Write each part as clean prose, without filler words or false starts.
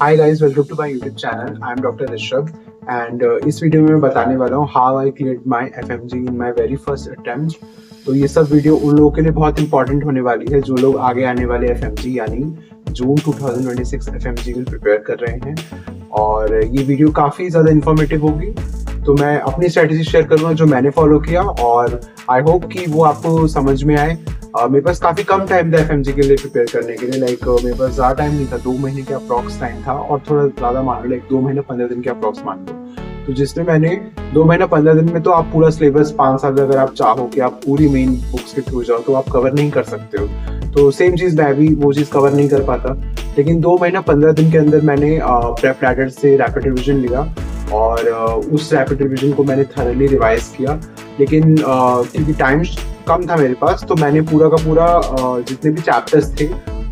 Hi guys, welcome to my YouTube channel. I am doctor Rishabh and इस video में मैं बताने वाला हूँ how I cleared my FMG in my very first attempt. तो ये सब वीडियो उन लोगों के लिए बहुत इंपॉर्टेंट होने वाली है जो लोग आगे आने वाले एफएमजी यानी जून 2026 एफएमजी के लिए प्रिपेयर कर रहे हैं। और ये वीडियो काफ़ी ज़्यादा इन्फॉर्मेटिव होगी। तो मैं अपनी स्ट्रेटेजी शेयर करूँगा जो मैंने फॉलो किया और आई होप कि वो आपको समझ में आए। मेरे पास काफ़ी कम टाइम था एफएमजी के लिए प्रिपेयर करने के लिए। मेरे पास ज़्यादा टाइम नहीं था, 2 महीने के अप्रॉक्स टाइम था और थोड़ा ज़्यादा मान लो 2 महीने 15 दिन के अप्रॉक्स मान लो। तो जिसमें मैंने 2 महीने 15 दिन में तो आप पूरा सिलेबस 5 साल अगर आप चाहो कि आप पूरी मेन बुक्स के थ्रू जाओ तो आप कवर नहीं कर सकते हो। तो सेम चीज़ मैं भी वो चीज़ कवर नहीं कर पाता, लेकिन 2 महीना 15 दिन के अंदर मैंने प्रेप लैडर से रैपिड रिविजन लिया और उस रैपिड रिविजन को मैंने थरली रिवाइज किया। लेकिन क्योंकि टाइम कम था मेरे पास तो मैंने पूरा का पूरा जितने भी चैप्टर्स थे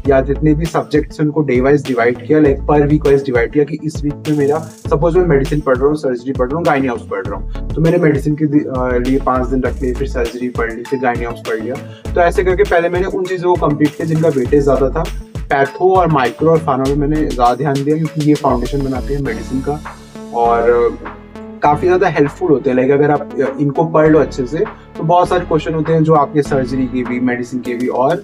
या जितने भी सब्जेक्ट्स उनको डे वाइज डिवाइड किया, like per week wise divide किया कि इस वीक में मेरा सपोज मैं मेडिसिन पढ़ रहा हूँ, सर्जरी पढ़ रहा हूँ, गायनी हाउस पढ़ रहा हूँ, तो मैंने मेडिसिन के लिए 5 दिन रख लिए, फिर सर्जरी पढ़ ली, फिर गायनी हाउस पढ़ लिया। तो ऐसे करके पहले मैंने उन चीज़ों को कंप्लीट किया जिनका वेटेज ज़्यादा था। पैथो और माइक्रो और फार्मा में मैंने ज़्यादा ध्यान दिया क्योंकि ये फाउंडेशन बनाते हैं मेडिसिन का और काफ़ी ज़्यादा हेल्पफुल होते हैं। लाइक अगर आप इनको पढ़ लो अच्छे से तो बहुत सारे क्वेश्चन होते हैं जो आपके सर्जरी के भी, मेडिसिन के भी और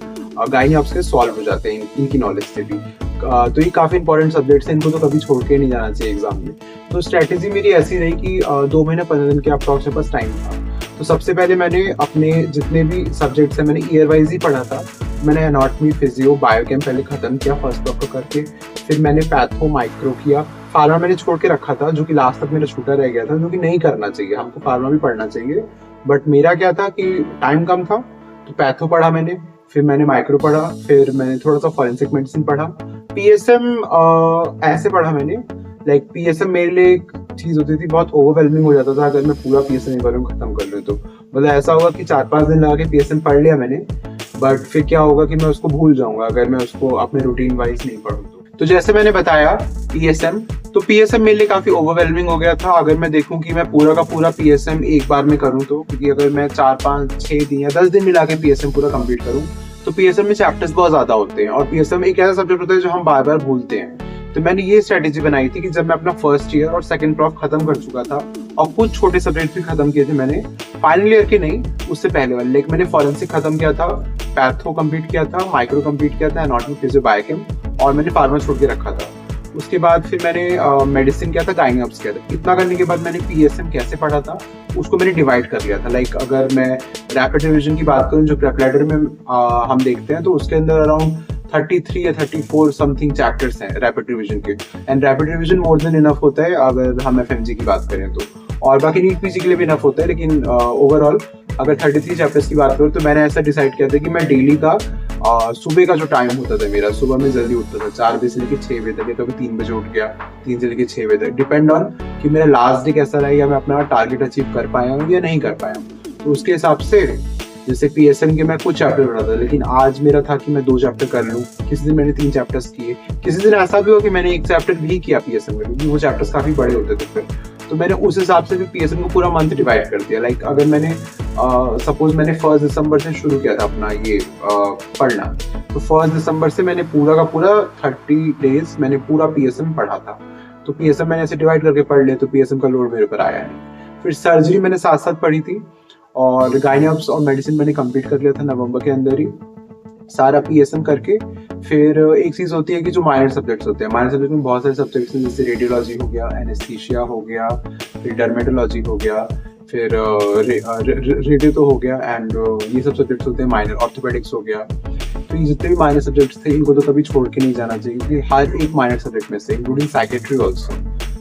गायनी हाउस के सॉल्व हो जाते हैं इनकी नॉलेज से भी। तो ये काफ़ी इंपॉर्टेंट सब्जेक्ट्स हैं, इनको तो कभी छोड़ के नहीं जाना चाहिए एग्जाम में। तो स्ट्रैटेजी मेरी ऐसी रही कि 2 महीने 15 दिन के अप्रॉक्स मेरे पास टाइम था। तो सबसे पहले मैंने अपने जितने भी सब्जेक्ट्स हैं मैंने ईयर वाइज ही पढ़ा था। मैंने एनाटॉमी, फिजियो, बायोकेम पहले ख़त्म किया फर्स्ट ब्लॉक को करके, फिर मैंने पैथो, माइक्रो किया। फार्मा मैंने छोड़ के रखा था जो कि लास्ट तक मेरा छूटा रह गया था, जो कि नहीं करना चाहिए, हमको फार्मा भी पढ़ना चाहिए। बट मेरा क्या था कि टाइम कम था तो पैथो पढ़ा मैंने, फिर मैंने माइक्रो पढ़ा, फिर मैंने थोड़ा सा फॉरेंसिक मेडिसिन पढ़ा। पीएसएम ऐसे पढ़ा मैंने, लाइक पीएसएम मेरे लिए एक चीज़ होती थी, बहुत ओवरवेलमिंग हो जाता था अगर मैं पूरा पीएसएम एक बार में खत्म कर लूँ तो। मतलब ऐसा होगा कि 4-5 दिन लगा के पीएसएम पढ़ लिया मैंने, बट फिर क्या होगा कि मैं उसको भूल जाऊंगा अगर मैं उसको अपने रूटीन वाइज नहीं पढ़ूँ तो जैसे मैंने बताया पीएसएम, तो पीएसएम मेरे लिए काफ़ी ओवरवेलमिंग हो गया था। अगर मैं देखूं कि मैं पूरा का पूरा पीएसएम एक बार में करूं तो, क्योंकि अगर मैं 4-5-6 दिन या 10 दिन मिला के पीएसएम पूरा कंप्लीट करूं तो पीएसएम में चैप्टर्स बहुत ज़्यादा होते हैं और पीएसएम एक ऐसा सब्जेक्ट होता है जो हम बार बार भूलते हैं। तो मैंने ये स्ट्रेटेजी बनाई थी कि जब मैं अपना फर्स्ट ईयर और सेकंड प्रॉफ खत्म कर चुका था और कुछ छोटे सब्जेक्ट भी खत्म किए थे मैंने, फाइनल ईयर के नहीं, उससे पहले वाले, लाइक मैंने फॉरेंसिक खत्म किया था, पैथो कंप्लीट किया था, माइक्रो कंप्लीट किया था, एनाटॉमी, फिजियो, बायोकेम और मैंने फार्मा छोड़ के रखा था। उसके बाद फिर मैंने मेडिसिन किया था, गायनी हाउस किया था। इतना करने के बाद मैंने पीएसएम कैसे पढ़ा था उसको मैंने डिवाइड कर लिया था। लाइक अगर मैं रैपिड रिविजन की बात करूँ जो प्रेप लैडर में हम देखते हैं तो उसके अंदर अराउंड 33 या 34 समथिंग चैप्टर्स हैं रैपिड रिविजन के, and rapid revision more than enough होता है अगर हम एफएमजी की बात करें तो, और बाकी नीट पीजी के लिए भी इनफ होता है। लेकिन ओवरऑल अगर 33 चैप्टर्स की बात करूँ तो मैंने ऐसा डिसाइड किया था कि मैं डेली का सुबह का जो टाइम होता था मेरा, सुबह में जल्दी उठता था 4 बजे से लेकर 6 बजे तक, या कभी 3 बजे उठ गया, 3 से लेकर 6 बजे तक, डिपेंड ऑन कि मेरा लास्ट डे कैसा रहा या मैं अपना टारगेट अचीव कर पाया हूँ या नहीं कर पाया हूँ। तो उसके हिसाब से जैसे पीएसएम के मैं कुछ चैप्टर पढ़ा था, लेकिन आज मेरा था कि मैं 2 चैप्टर कर लूँ, किसी दिन मैंने 3 चैप्टर्स किए, किसी दिन ऐसा भी हुआ कि मैंने 1 चैप्टर भी किया पीएसएम में क्योंकि वो चैप्टर्स काफ़ी बड़े होते थे फिर। तो मैंने उस हिसाब से भी पीएसएम को पूरा मंथ डिवाइड कर दिया। लाइक अगर मैंने सपोज मैंने 1 दिसंबर से शुरू किया था अपना ये पढ़ना, तो 1 दिसंबर से मैंने पूरा का पूरा 30 डेज मैंने पूरा पीएसएम पढ़ा था। तो पीएसएम मैंने ऐसे डिवाइड करके पढ़ लिया तो पीएसएम का लोड मेरे ऊपर आया नहीं। फिर सर्जरी मैंने साथ साथ पढ़ी थी और गायनी हाउस और मेडिसिन मैंने कंप्लीट कर लिया था नवंबर के अंदर ही सारा पीएसएम करके। फिर एक चीज़ होती है कि जो माइनर सब्जेक्ट्स होते हैं, माइनर सब्जेक्ट में बहुत सारे सब्जेक्ट्स हैं जैसे रेडियोलॉजी हो गया, एनेस्थीसिया हो गया, फिर डर्मेटोलॉजी हो गया, फिर रेडियो तो हो गया, एंड ये सब सब्जेक्ट्स होते हैं माइनर, ऑर्थोपेडिक्स हो गया। तो ये जितने भी माइनर सब्जेक्ट्स थे इनको तो कभी छोड़ के नहीं जाना चाहिए क्योंकि हर एक माइनर सब्जेक्ट में से इंक्लूडिंग साइकेट्री ऑल्सो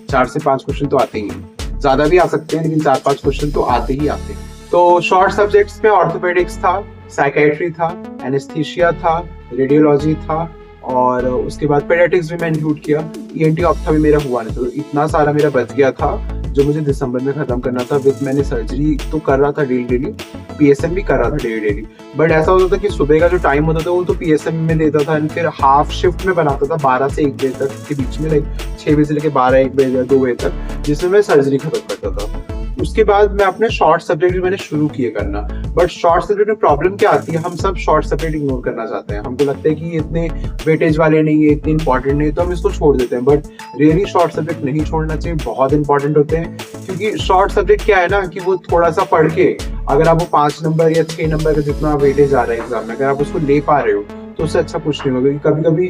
4 से 5 क्वेश्चन तो आते ही हैं, ज़्यादा भी आ सकते हैं लेकिन 4-5 क्वेश्चन तो आते ही आते हैं। तो शॉर्ट सब्जेक्ट्स में ऑर्थोपेडिक्स था, साइकेट्री था, एनेस्थीसिया था, रेडियोलॉजी था और उसके बाद पेडियाट्रिक्स भी मैं इंक्लूड किया। ईएनटी ऑप्था भी मेरा हुआ नहीं, तो इतना सारा मेरा बच गया था जो मुझे दिसंबर में खत्म करना था। विद मैंने सर्जरी तो कर रहा था डेली, पीएसएम भी कर रहा था डेली, बट ऐसा होता था कि सुबह का जो टाइम होता था वो तो पीएसएम में देता था, फिर हाफ शिफ्ट में बनाता था 12 से 1 बजे तक के बीच में, लाइक 6 बजे से लेकर 12-1 बजे या 2 बजे तक, जिसमें मैं सर्जरी खत्म करता था। उसके बाद मैं अपने शॉर्ट सब्जेक्ट भी मैंने शुरू किए करना, बट शॉर्ट सब्जेक्ट में प्रॉब्लम क्या आती है, हम सब शॉर्ट सब्जेक्ट इग्नोर करना चाहते हैं, हमको लगता है कि ये इतने वेटेज वाले नहीं है, इतने इंपॉर्टेंट नहीं, तो हम इसको छोड़ देते हैं। बट रियली शॉर्ट सब्जेक्ट नहीं छोड़ना चाहिए, बहुत इंपॉर्टेंट होते हैं। क्योंकि शॉर्ट सब्जेक्ट क्या है ना कि वो थोड़ा सा पढ़ के अगर आप वो 5 नंबर या 6 नंबर का जितना वेटेज आ रहा है एग्जाम में, अगर आप उसको ले पा रहे हो तो उससे अच्छा कुछ नहीं होगा। क्योंकि कभी कभी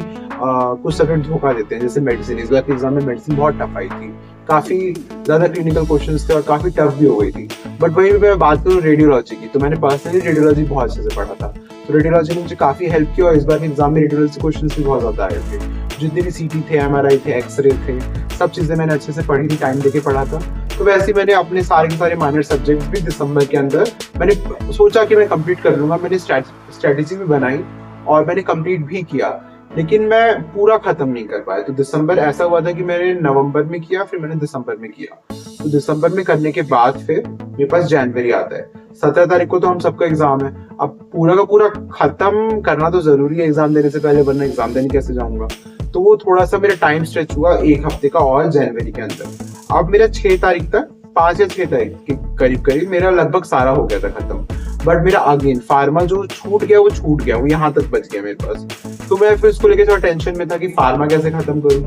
कुछ सब्जेक्ट धोखा देते हैं, जैसे मेडिसिन, इस बार के एग्जाम में मेडिसिन बहुत टफ आई थी, काफी ज्यादा क्लिनिकल क्वेश्चंस थे और काफी टफ भी हो गई थी। बट वहीं पे मैं बात करूँ रेडियोलॉजी की, तो मैंने पर्सनली रेडियोलॉजी बहुत अच्छे से पढ़ा था, तो रेडियोलॉजी ने मुझे काफी हेल्प किया और इस बार के एग्जाम में रेडियोलॉजी क्वेश्चंस भी बहुत ज्यादा आए थे। जितने भी सीटी थे, एमआरआई थे, एक्सरे थे, सब चीजें मैंने अच्छे से पढ़ी थी, टाइम देके पढ़ा था। तो वैसे ही मैंने अपने सारे के सारे माइनर सब्जेक्ट भी दिसंबर के अंदर मैंने सोचा कि मैं कंप्लीट कर लूंगा। मैंने स्ट्रेटेजी भी बनाई और मैंने कंप्लीट भी किया, लेकिन मैं पूरा खत्म नहीं कर पाया। तो दिसंबर ऐसा हुआ था कि मैंने नवंबर में किया, फिर मैंने दिसंबर में किया। तो दिसंबर में करने के बाद फिर मेरे पास जनवरी आता है। 17 तारीख को तो हम सबका एग्जाम है। अब पूरा का पूरा खत्म करना तो जरूरी है एग्जाम देने से पहले, वरना एग्जाम देने कैसे जाऊंगा। तो वो थोड़ा सा मेरा टाइम स्ट्रेच हुआ 1 हफ्ते का और जनवरी के अंदर। अब मेरा 6 तारीख तक, 5 या 6 तारीख के करीब करीब मेरा लगभग सारा हो गया था खत्म। बट मेरा अगेन फार्मा जो छूट गया वो छूट गया, वो यहाँ तक बच गया मेरे पास। तो मैं फिर उसको लेके थोड़ा टेंशन में था कि फार्मा कैसे खत्म करूँ।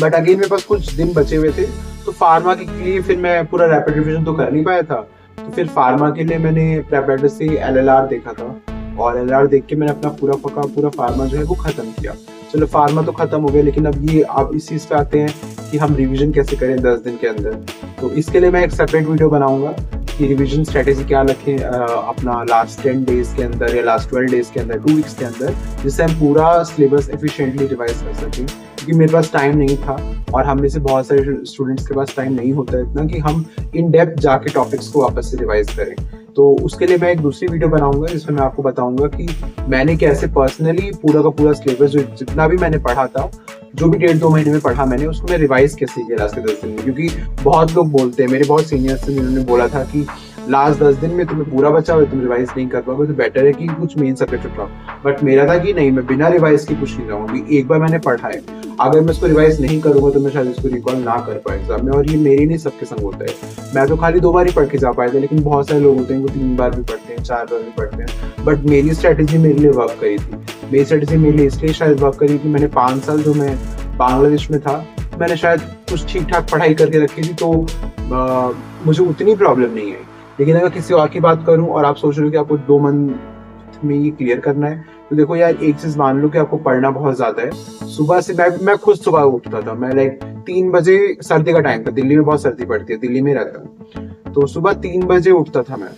बट अगेन मेरे पास कुछ दिन बचे हुए थे, तो फार्मा के लिए फिर मैं पूरा रैपिड रिवीजन तो कर नहीं पाया था। तो फिर फार्मा के लिए मैंने प्रेपेरेटर से एलएलआर देखा था और एलएलआर देख के मैंने अपना पूरा फार्मा जो है वो खत्म किया। चलो फार्मा तो खत्म हो गया, लेकिन अब ये आप इस चीज पे आते हैं कि हम रिवीजन कैसे करें 10 दिन के अंदर। तो इसके लिए मैं एक सेपरेट वीडियो बनाऊंगा कि रिवीजन स्ट्रेटेजी क्या रखें अपना लास्ट 10 डेज के अंदर या लास्ट 12 डेज के अंदर, 2 वीक्स के अंदर, जिससे हम पूरा सिलेबस एफिशिएंटली रिवाइज कर सकें। क्योंकि मेरे पास टाइम नहीं था और हम में से बहुत सारे स्टूडेंट्स के पास टाइम नहीं होता इतना कि हम इन डेप्थ जाके टॉपिक्स को वापस से रिवाइज करें। तो उसके लिए मैं एक दूसरी वीडियो बनाऊंगा जिसमें मैं आपको बताऊंगा कि मैंने कैसे पर्सनली पूरा का पूरा सिलेबस जो जितना भी मैंने पढ़ा था, जो भी 1.5-2 महीने में पढ़ा मैंने, उसको मैं रिवाइज कैसे किया लास्ट के 10 दिन में। क्योंकि बहुत लोग बोलते हैं, मेरे बहुत सीनियर्स से जिन्होंने बोला था कि लास्ट 10 दिन में तुम्हें पूरा बचा हुआ, तुम रिवाइज नहीं कर पाओगे, तो बेटर है कि कुछ मेन सब्जेक्ट उठाओ। बट मेरा था कि नहीं, मैं बिना रिवाइज के कुछ नहीं जाऊंगा। एक बार मैंने पढ़ा है, अगर मैं इसको रिवाइज नहीं करूंगा तो मैं शायद इसको रिकॉल ना कर पाए एग्जाम में। और ये मेरे नहीं, सबके संग होता है। मैं तो खाली 2 बार ही पढ़ के जा पाए थे, लेकिन बहुत सारे लोग होते हैं वो 3 बार भी पढ़ते हैं, 4 बार भी पढ़ते हैं। बट मेरी स्ट्रेटेजी मेरे लिए वर्क करी थी। मेरी स्ट्रेटेजी मेरे लिए इसलिए शायद वर्क करी कि मैंने 5 साल जो मैं बांग्लादेश में था, मैंने शायद कुछ ठीक ठाक पढ़ाई करके रखी थी, तो मुझे उतनी प्रॉब्लम नहीं आई। लेकिन अगर किसी और की बात करूं और आप सोच रहे हो कि आपको 2 मंथ में ये क्लियर करना है, तो देखो यार, एक चीज मान लो कि आपको पढ़ना बहुत ज्यादा है। सुबह से मैं खुद सुबह उठता था, मैं 3 बजे, सर्दी का टाइम था, दिल्ली में बहुत सर्दी पड़ती है, दिल्ली में रहता हूँ, तो सुबह 3 बजे उठता था मैं,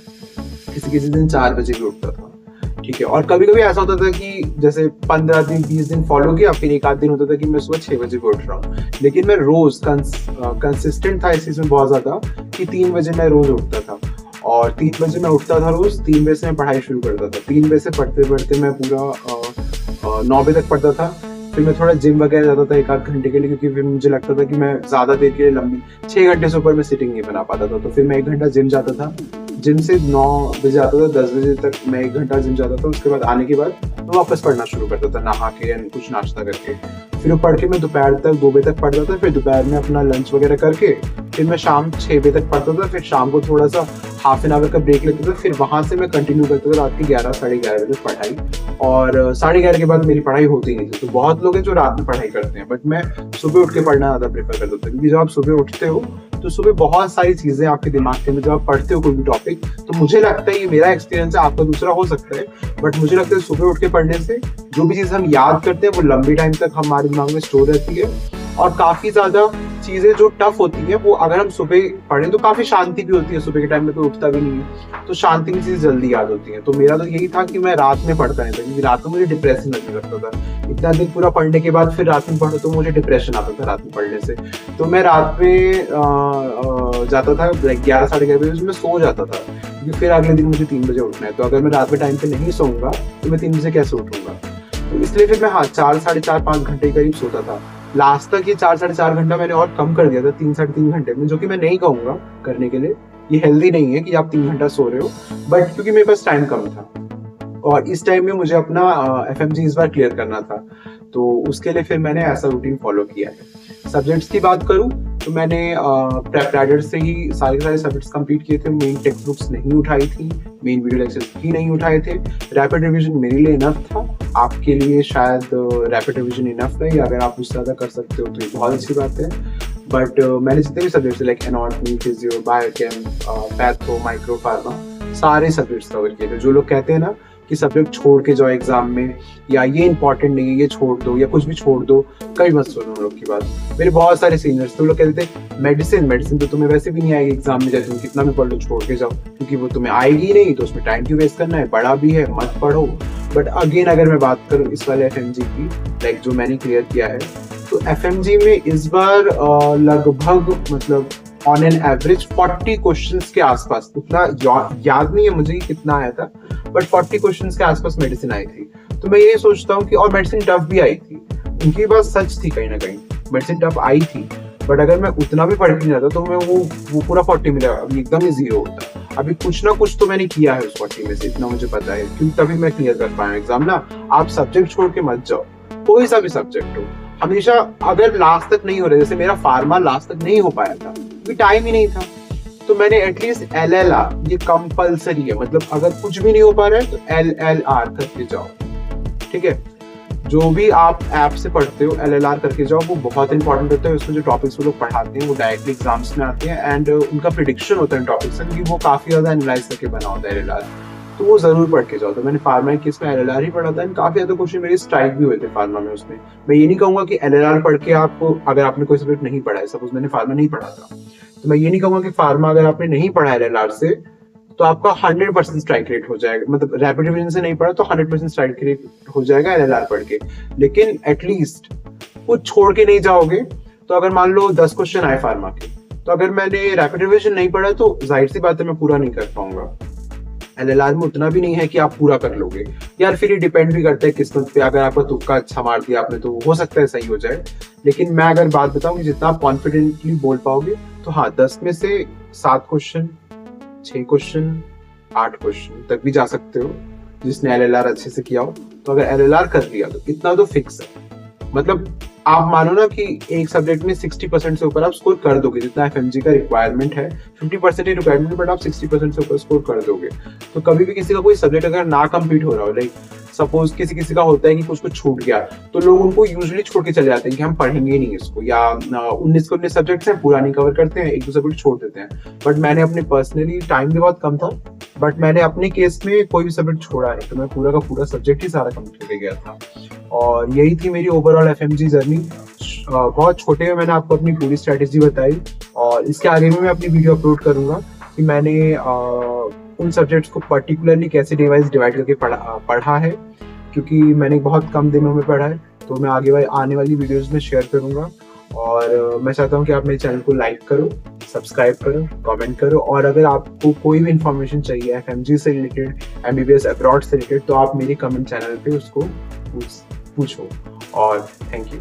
किसी दिन 4 बजे भी उठता था, ठीक है। और कभी कभी ऐसा होता था कि जैसे 15 दिन 20 दिन फॉलो किया, फिर 1 आध दिन होता था कि मैं सुबह 6 बजे भी उठ रहा हूँ। लेकिन मैं रोज कंसिस्टेंट था इस चीज में बहुत ज्यादा कि 3 बजे मैं रोज उठता था। और 3 बजे मैं उठता था रोज, 3 बजे से मैं पढ़ाई शुरू करता था। 3 बजे से पढ़ते पढ़ते मैं पूरा 9 बजे तक पढ़ता था। फिर मैं थोड़ा जिम वगैरह जाता था 1 आध घंटे के लिए, क्योंकि फिर मुझे लगता था कि मैं ज्यादा देर के लिए लंबी 6 घंटे से ऊपर मैं सिटिंग नहीं बना पाता था। तो फिर मैं 1 घंटा जिम जाता था। जिम से 9 बजे आता था, 10 बजे तक मैं 1 घंटा जिम जाता था। उसके बाद आने के बाद मैं वापस पढ़ना शुरू करता था, नहा के या कुछ नाश्ता करके। फिर वो पढ़ के मैं दोपहर तक 2 बजे तक पढ़ता था। फिर दोपहर में अपना लंच वगैरह करके फिर मैं शाम 6 बजे तक पढ़ता था। फिर शाम को थोड़ा सा हाफ एन आवर का ब्रेक लेता था। फिर वहां से मैं कंटिन्यू करता था रात के 11 साढ़े 11 बजे पढ़ाई। और 11:30 के बाद मेरी पढ़ाई होती नहीं थी। तो बहुत लोग हैं जो रात में पढ़ाई करते हैं, बट मैं सुबह उठ के पढ़ना ज्यादा प्रेफर करता था। क्योंकि जब आप सुबह उठते हो तो सुबह बहुत सारी चीजें आपके दिमाग के अंदर, जब आप पढ़ते हो कोई भी टॉपिक, तो मुझे लगता है, ये मेरा एक्सपीरियंस है, आपका दूसरा हो सकता है, बट मुझे लगता है सुबह उठ के पढ़ने से जो भी चीज हम याद करते हैं वो लंबी टाइम तक हमारे दिमाग में स्टोर रहती है। और काफी ज्यादा चीजें जो टफ होती हैं वो अगर हम सुबह पढ़ें तो काफी शांति भी होती है। सुबह के टाइम में कोई उठता भी नहीं है, तो शांति की चीजें जल्दी याद होती है। तो मेरा तो यही था कि मैं रात में पढ़ता नहीं था, क्योंकि रात में मुझे डिप्रेशन लगने लगता था। इतना दिन पूरा पढ़ने के बाद फिर रात में पढ़ो तो मुझे डिप्रेशन आता था रात में पढ़ने से। तो मैं रात में जाता था 11 साढ़े 11 बजे, मैं सो जाता था, क्योंकि फिर अगले दिन मुझे 3 बजे उठना है। तो अगर मैं रात में टाइम पे नहीं सोऊंगा तो मैं 3 बजे कैसे उठूंगा। तो इसलिए फिर मैं 4 साढ़े 4 5 घंटे करीब सोता था। लास्ट तक ये 4 साढ़े 4 घंटा मैंने और कम कर दिया था 3 साढ़े 3 घंटे में, जो कि मैं नहीं कहूंगा करने के लिए। ये हेल्दी नहीं है कि आप 3 घंटा सो रहे हो, बट क्योंकि मेरे पास टाइम कम था और इस टाइम में मुझे अपना FMG इस बार क्लियर करना था, तो उसके लिए फिर मैंने ऐसा रूटीन फॉलो किया है। सब्जेक्ट्स की बात करूं तो मैंने प्रेप से ही सारे के सारे सब्जेक्ट्स कंप्लीट किए थे। मेन टेक्स्ट बुक्स नहीं उठाई थी, मेन वीडियो लेक्चर्स भी नहीं उठाए थे। रैपिड रिवीजन मेरे लिए इनफ था, आपके लिए शायद रैपिड रिवीजन इनफ नहीं। अगर आप उससे ज़्यादा कर सकते हो तो ये बहुत अच्छी बात है। बट मैंने जितने भी subjects like anatomy, physio, biochem, patho, micro pharma, सारे सब्जेक्ट्स कवर किए थे। जो लोग कहते हैं ना कि सब्जेक्ट छोड़ के जाओ एग्जाम में, या ये इंपॉर्टेंट नहीं है ये छोड़ दो, या कुछ भी छोड़ दो, कभी मत सुनो उन लोग की बात। मेरे बहुत सारे सीनियर्स थे, लोग कहते थे मेडिसिन तो तुम्हें वैसे भी नहीं आएगी एग्जाम में, चाहे तुम कितना भी पढ़ लो, छोड़ के जाओ, क्योंकि वो तुम्हें आएगी नहीं, तो उसमें टाइम क्यों वेस्ट करना है, बड़ा भी है, मत पढ़ो। बट अगेन अगर मैं बात करूँ इस वाले FMG की, लाइक जो मैंने क्लियर किया है, तो FMG में इस बार लगभग मतलब ऑन एन एवरेज 40 क्वेश्चंस के आसपास, उतना याद नहीं है मुझे कि कितना आया था, बट 40 क्वेश्चंस के आसपास मेडिसिन आई थी। तो मैं ये सोचता हूँ कि और मेडिसिन टफ भी आई थी, उनकी बात सच थी कहीं ना कहीं, मेडिसिन टफ आई थी। बट अगर मैं उतना भी पढ़ के नहीं जाता तो मैं वो पूरा 40 मिला अभी एकदम ही जीरो होता। अभी कुछ ना कुछ तो मैंने किया है उस 40 में से, इतना मुझे पता है, क्योंकि तभी मैं क्लियर कर पाया एग्जाम ना। आप सब्जेक्ट छोड़ के मत जाओ, कोई सा भी सब्जेक्ट हो, हमेशा अगर लास्ट तक नहीं हो रहा, जैसे मेरा फार्मा लास्ट तक नहीं हो पाया था क्योंकि टाइम ही नहीं था, तो मैंने एटलीस्ट LLR, ये कंपलसरी है, मतलब अगर कुछ भी नहीं हो पा रहा है तो LLR करके जाओ, ठीक है। जो भी आप ऐप से पढ़ते हो LLR करके जाओ, वो बहुत इंपॉर्टेंट होता है। उसमें जो टॉपिक्स वो लोग पढ़ाते हैं वो डायरेक्टली एग्जाम्स में आते हैं, एंड उनका प्रिडिक्शन होता है टॉपिक्स से, क्योंकि वो काफी ज्यादा एनालाइज करके बना होता है LLR, तो वो जरूर पढ़ के जाओ। तो मैंने फार्मा केस में LLR ही पढ़ा था, एंड काफी ज्यादा क्वेश्चन मेरे स्ट्राइक भी हुए थे फार्मा में। उसमें मैं ये नहीं कहूंगा कि LLR पढ़ के आपको, अगर आपने कोई सब्जेक्ट नहीं पढ़ा है, सपोज मैंने फार्मा नहीं पढ़ा था, तो मैं ये नहीं कहूंगा कि फार्मा अगर आपने नहीं पढ़ा है LLR से तो आपका 100% स्ट्राइक रेट हो जाएगा, मतलब रैपिड रिवीजन से नहीं पढ़ा तो 100% स्ट्राइक रेट हो जाएगा LLR पढ़ के। लेकिन एटलीस्ट कुछ छोड़ के नहीं जाओगे। तो अगर मान लो 10 क्वेश्चन आए फार्मा के, तो अगर मैंने रैपिड रिवीजन नहीं पढ़ा तो जाहिर सी बात है मैं पूरा नहीं कर पाऊंगा। LLR में उतना भी नहीं है कि आप पूरा कर लोगे यार, फिर ये डिपेंड भी करता है किस्मत पे। अगर आपका तुक्का अच्छा मार दिया आपने तो हो सकता है सही हो जाए, लेकिन मैं अगर बात बताऊं कि जितना आप कॉन्फिडेंटली बोल पाओगे, तो हाँ 10 में से 7 क्वेश्चन, 6 क्वेश्चन, 8 क्वेश्चन तक भी जा सकते हो जिसने LLR अच्छे से किया हो। तो अगर LLR कर लिया तो इतना तो फिक्स है, मतलब आप मानो ना कि एक सब्जेक्ट में 60% से ऊपर आप स्कोर कर दोगे, जितना FMG का रिक्वायरमेंट है। 50% ही रिक्वायरमेंट है, बट आप 60% से ऊपर स्कोर कर दोगे। तो कभी भी किसी का कोई सब्जेक्ट अगर ना कंप्लीट हो रहा हो, लाइक सपोज किसी का होता है कि कुछ छूट गया, तो लोग उनको यूजुअली छोड़ के चले जाते हैं कि हम पढ़ेंगे ही नहीं इसको, या 19 सब्जेक्ट्स हैं पूरा नहीं कवर करते हैं, एक दो सब्जेक्ट छोड़ देते हैं। बट मैंने अपने पर्सनली, टाइम भी बहुत कम था, बट मैंने अपने केस में कोई भी सब्जेक्ट छोड़ा नहीं, तो मैं पूरा का पूरा सब्जेक्ट ही सारा कंप्लीट करके गया था। और यही थी मेरी ओवरऑल FMG जर्नी। बहुत छोटे में मैंने आपको अपनी पूरी स्ट्रेटेजी बताई, और इसके आगे भी मैं अपनी वीडियो अपलोड करूंगा कि मैंने उन सब्जेक्ट्स को पर्टिकुलरली कैसे डिवाइस डिवाइड करके पढ़ा है, क्योंकि मैंने बहुत कम दिनों में पढ़ा है, तो मैं आगे आने वाली वीडियोस में शेयर करूंगा। और मैं चाहता हूं कि आप मेरे चैनल को लाइक करो, सब्सक्राइब करो, कमेंट करो, और अगर आपको कोई भी इन्फॉर्मेशन चाहिए FMG से रिलेटेड, MBBS अब्रॉड से रिलेटेड, तो आप मेरे कमेंट चैनल पे उसको पूछो। और थैंक यू।